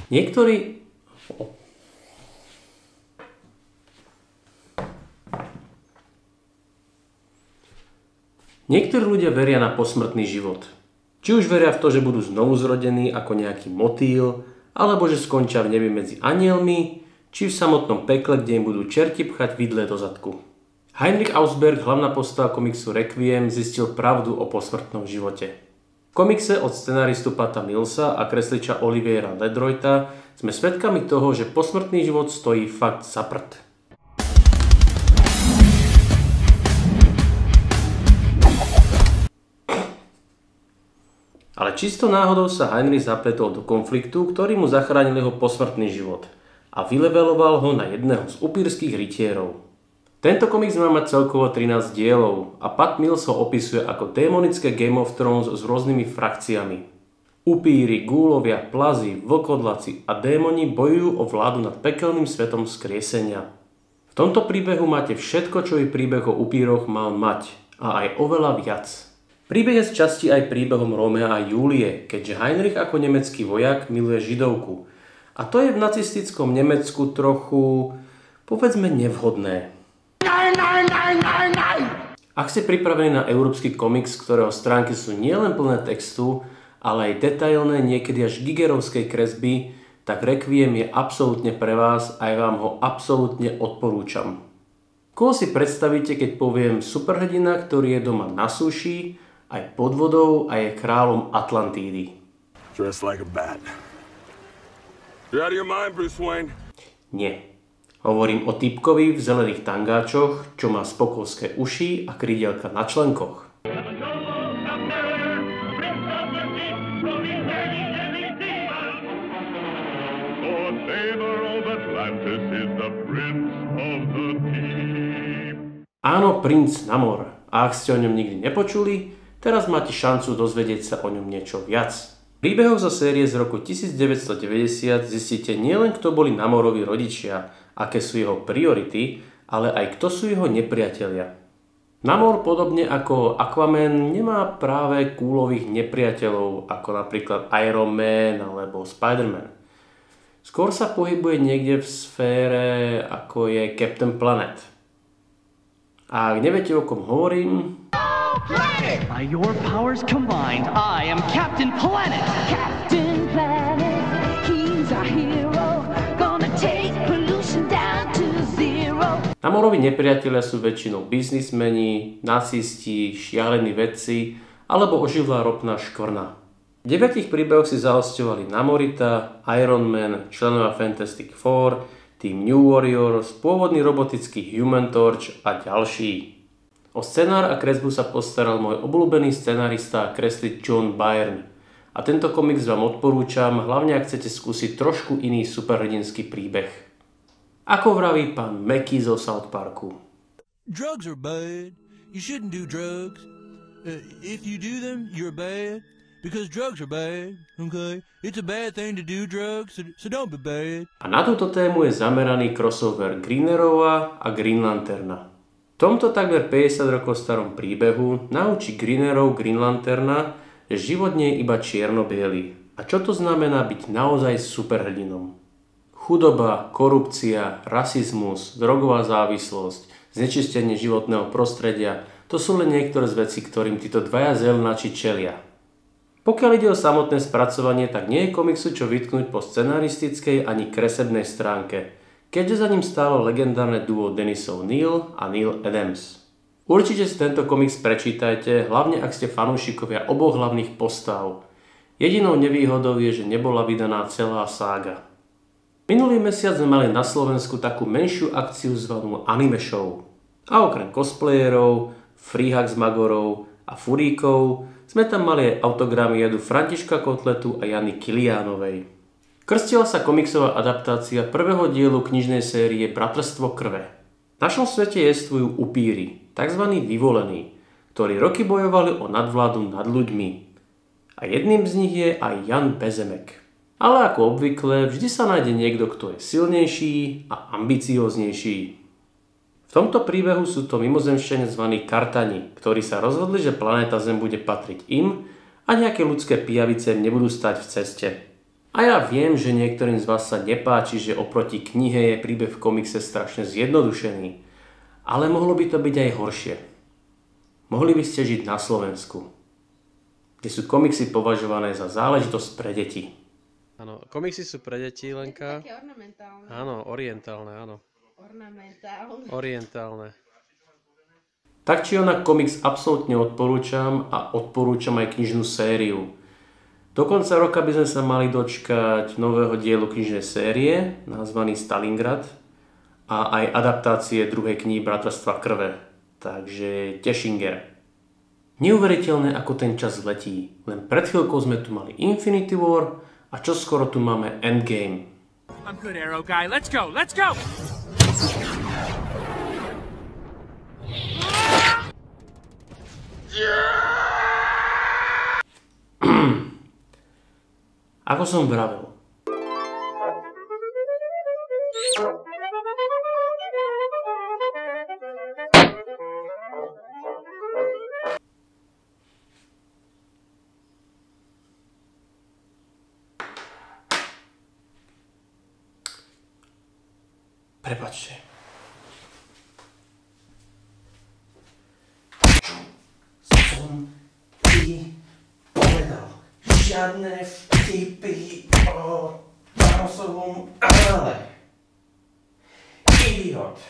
Niektorí... Niektorí ľudia veria na posmrtný život. Či už veria v to, že budú znovu zrodení ako nejaký motýl, alebo že skončia v nebi medzi anielmi, či v samotnom pekle, kde im budú čerti pchať vidle do zadku. Heinrich Ausberg, hlavná postava komiksu Requiem, zistil pravdu o posmrtnom živote. V komikse od scenaristu Pata Millsa a kresliča Oliviera Ledroyta sme svedkami toho, že posmrtný život stojí fakt za prd. Ale čisto náhodou sa Heinrich zapletol do konfliktu, ktorý mu zachránil jeho posmrtný život a vyleveloval ho na jedného z upírskych rytierov. Tento komiks má mať celkovo 13 dielov a Pat Mills ho opisuje ako démonické Game of Thrones s rôznymi frakciami. Upíri, gúlovia, plazy, vlkodlaci a démoni bojujú o vládu nad pekelným svetom vzkriesenia. V tomto príbehu máte všetko, čo by príbeh o upíroch mal mať a aj oveľa viac. Príbeh je z časti aj príbehom Rómea a Júlie, keďže Heinrich ako nemecký vojak miluje Židovku. A to je v nacistickom Nemecku trochu, povedzme, nevhodné. Ak ste pripravení na európsky komiks, ktorého stránky sú nielen plné textu, ale aj detailné, niekedy až gigerovskej kresby, tak Requiem je absolútne pre vás a ja vám ho absolútne odporúčam. Koho si predstavíte, keď poviem superhrdina, ktorý je doma na súši, aj pod vodou a je kráľom Atlantídy. Dressed like a bat. You're out of your mind, Bruce Wayne. Nie. Hovorím o typkovi v zelených tangáčoch, čo má spokovské uši a krídelka na členkoch. Áno, princ Namor. A ak ste o ňom nikdy nepočuli, teraz máte šancu dozvedieť sa o ňom niečo viac. V príbehoch zo série z roku 1990 zistíte nielen, kto boli Namorovi rodičia, aké sú jeho priority, ale aj kto sú jeho nepriatelia. Namor, podobne ako Aquaman, nemá práve kúlových nepriateľov, ako napríklad Iron Man alebo Spider-Man. Skôr sa pohybuje niekde v sfére, ako je Captain Planet. A ak neviete, o kom hovorím... By your powers combined, I am Captain Planet! Captain Planet, he's our hero, gonna take pollution down to zero. Namorovi nepriatelia sú väčšinou biznismeni, nacisti, šialení vedci alebo oživlá ropná škvrna. V 9 príbehoch si zahosťovali Namorita, Iron Man, členovia Fantastic Four, Team New Warriors, pôvodný robotický Human Torch a ďalší. O scenár a kresbu sa postaral môj obľúbený scenarista a kreslič John Byrne. A tento komiks vám odporúčam, hlavne ak chcete skúsiť trošku iný superhrdinský príbeh. Ako vraví pán Mackie zo South Parku. Drugs are bad. You shouldn't do drugs. If you do them, you're bad. Because drugs are bad, okay? It's a bad thing to do drugs, so don't be bad. A na túto tému je zameraný crossover Green Arrowa a Green Lanterna. V tomto takmer 50 rokov starom príbehu naučí Green Arrow Green Lanterna, že život nie je iba čierno-biely. A čo to znamená byť naozaj superhrdinom? Chudoba, korupcia, rasizmus, drogová závislosť, znečistenie životného prostredia, to sú len niektoré z vecí, ktorým títo dvaja zelenáči čelia. Pokiaľ ide o samotné spracovanie, tak nie je komiksu čo vytknúť po scenaristickej ani kresebnej stránke, keďže za ním stálo legendárne duo Dennis O'Neil a Neil Adams. Určite si tento komiks prečítajte, hlavne ak ste fanúšikovia oboch hlavných postav. Jedinou nevýhodou je, že nebola vydaná celá sága. Minulý mesiac sme mali na Slovensku takú menšiu akciu zvanú Anime Show. A okrem cosplayerov, freehug z magorov a furíkov sme tam mali aj autogramy jadu Františka Kotletu a Jany Kiliánovej. Krstila sa komiksová adaptácia prvého dielu knižnej série Bratrstvo krve. V našom svete jestvujú upíri, tzv. Vyvolení, ktorí roky bojovali o nadvládu nad ľuďmi. A jedným z nich je aj Jan Bezemek. Ale ako obvykle, vždy sa nájde niekto, kto je silnejší a ambicióznejší. V tomto príbehu sú to mimozemšťania zvaní Kartani, ktorí sa rozhodli, že planéta Zem bude patriť im a nejaké ľudské pijavice nebudú stať v ceste. A ja viem, že niektorým z vás sa nepáči, že oproti knihe je príbeh v komikse strašne zjednodušený. Ale mohlo by to byť aj horšie. Mohli by ste žiť na Slovensku, kde sú komiksy považované za záležitosť pre deti. Áno, komiksy sú pre deti, Lenka. Také ornamentálne. Áno, orientálne, áno. Orientálne. Tak či onak komiks absolútne odporúčam a odporúčam aj knižnú sériu. Do konca roka by sme sa mali dočkať nového dielu knižnej série, nazvaný Stalingrad, a aj adaptácie druhej knihy Bratrstva krve. Takže Tešinger. Neuveriteľné, ako ten čas letí. Len pred chvíľkou sme tu mali Infinity War a čoskoro tu máme Endgame. I'm good, Arrow guy. Let's go. Let's go. Ako som vravel. Prepáčte. Čo som ti povedal? Žiadne vtipy o Thanosovom ale. Idiot.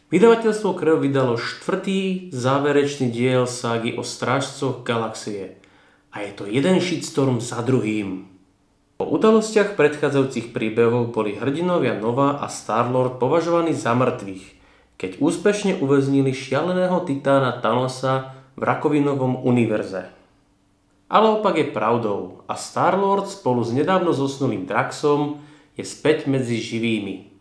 Vydavateľstvo Krv vydalo 4. záverečný diel ságy o Strážcoch galaxie. A je to jeden shitstorm za druhým. Po udalostiach predchádzajúcich príbehov boli hrdinovia Nova a Star-Lord považovaní za mŕtvych, keď úspešne uväznili šialeného titána Thanosa v rakovinovom univerze. Ale opak je pravdou a Star-Lord spolu s nedávno zosnulým Draxom je späť medzi živými.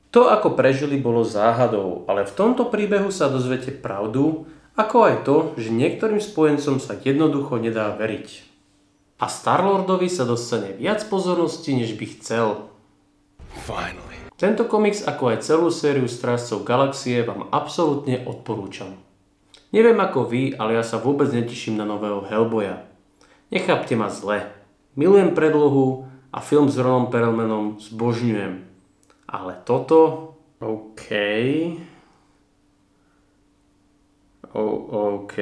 To, ako prežili, bolo záhadou, ale v tomto príbehu sa dozviete pravdu, ako aj to, že niektorým spojencom sa jednoducho nedá veriť. A Star-Lordovi sa dostane viac pozornosti, než by chcel. Finally. Tento komiks, ako aj celú sériu Strážcov galaxie, vám absolútne odporúčam. Neviem ako vy, ale ja sa vôbec neteším na nového Hellboya. Nechápte ma zle. Milujem predlohu a film s Ronom Perlmanom zbožňujem. Ale toto... OK. OK.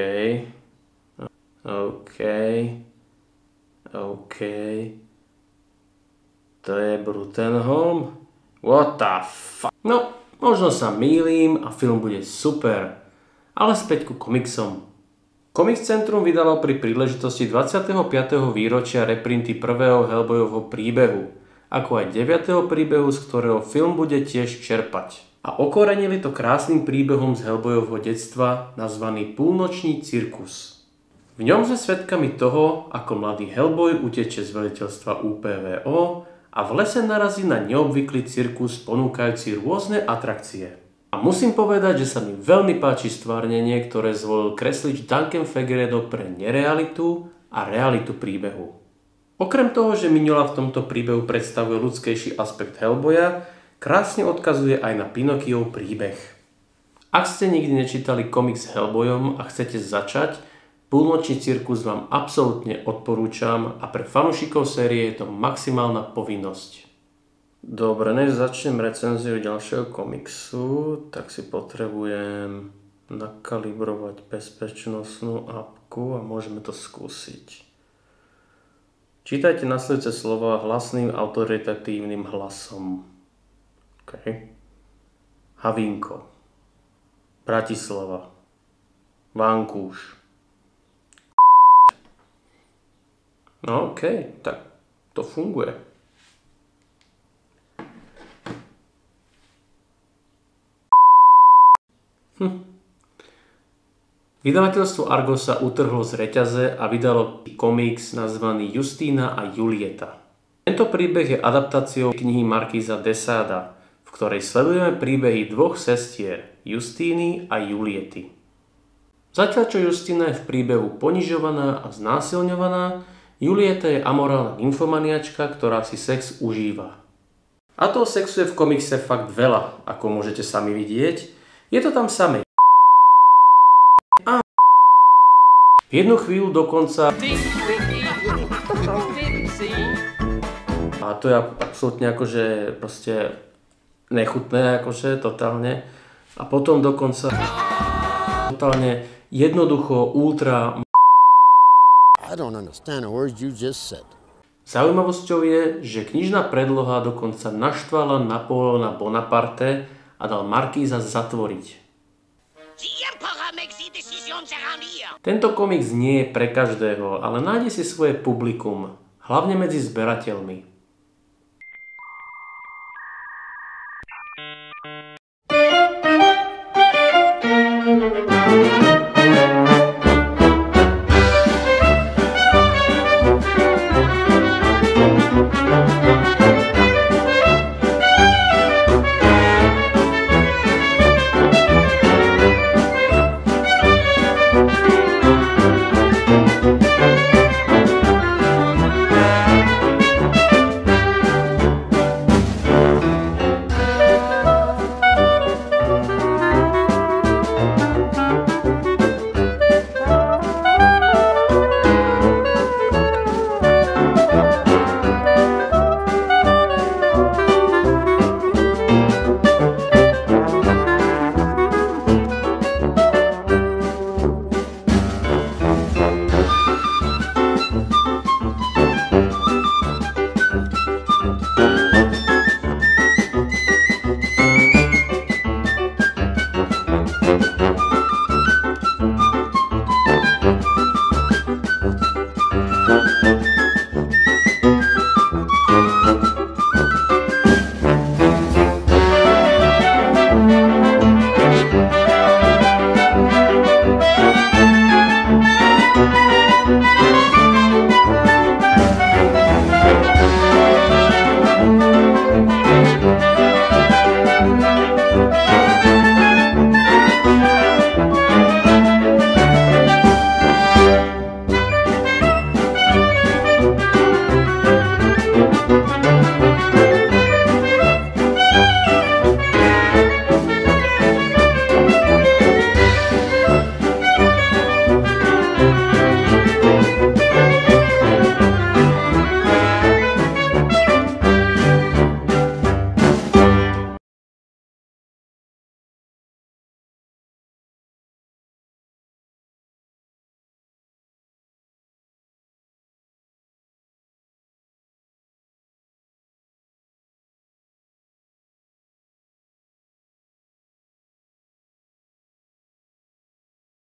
To je Bruttenholm? What the fuck? No, možno sa mýlim a film bude super. Ale späť ku komiksom. Comics Centrum vydalo pri príležitosti 25. výročia reprinty prvého Hellboyovho príbehu, ako aj 9. príbehu, z ktorého film bude tiež čerpať. A okorenili to krásnym príbehom z Hellboyovho detstva, nazvaný Púlnočný cirkus. V ňom sme svedkami toho, ako mladý Hellboy uteče z veliteľstva UPVO a v lese narazí na neobvyklý cirkus ponúkajúci rôzne atrakcie. A musím povedať, že sa mi veľmi páči stvárnenie, ktoré zvolil kreslič Duncan Fegredo pre nerealitu a realitu príbehu. Okrem toho, že Mignola v tomto príbehu predstavuje ľudskejší aspekt Hellboya, krásne odkazuje aj na Pinokiov príbeh. Ak ste nikdy nečítali komiks s Hellboyom a chcete začať, Púlnočný cirkus vám absolútne odporúčam a pre fanúšikov série je to maximálna povinnosť. Dobre, než začnem recenziu ďalšieho komiksu, tak si potrebujem nakalibrovať bezpečnostnú apku a môžeme to skúsiť. Čítajte nasledujúce slova hlasným autoritatívnym hlasom. OK. Havínko. Bratislava. Vankúš. No OK, tak to funguje. Vydavateľstvo Argo sa utrhlo z reťaze a vydalo komiks nazvaný Justína a Julieta. Tento príbeh je adaptáciou knihy Marquisa de Sada, v ktorej sledujeme príbehy dvoch sestier, Justíny a Juliety. Zatiaľ čo Justina je v príbehu ponižovaná a znásilňovaná, Julieta je amorálna nymfomaniačka, ktorá si sex užíva. A toho sexu je v komikse fakt veľa, ako môžete sami vidieť. Je to tam samé. A v jednu chvíľu dokonca... A to je absolútne akože proste nechutné, akože totálne. A potom dokonca totálne jednoducho ultra... I don't understand a word you just said. Zaujímavosťou je, že knižná predloha dokonca naštvala Napoleona Bonaparte a dal markíza zatvoriť. Tento komiks nie je pre každého, ale nájde si svoje publikum, hlavne medzi zberateľmi.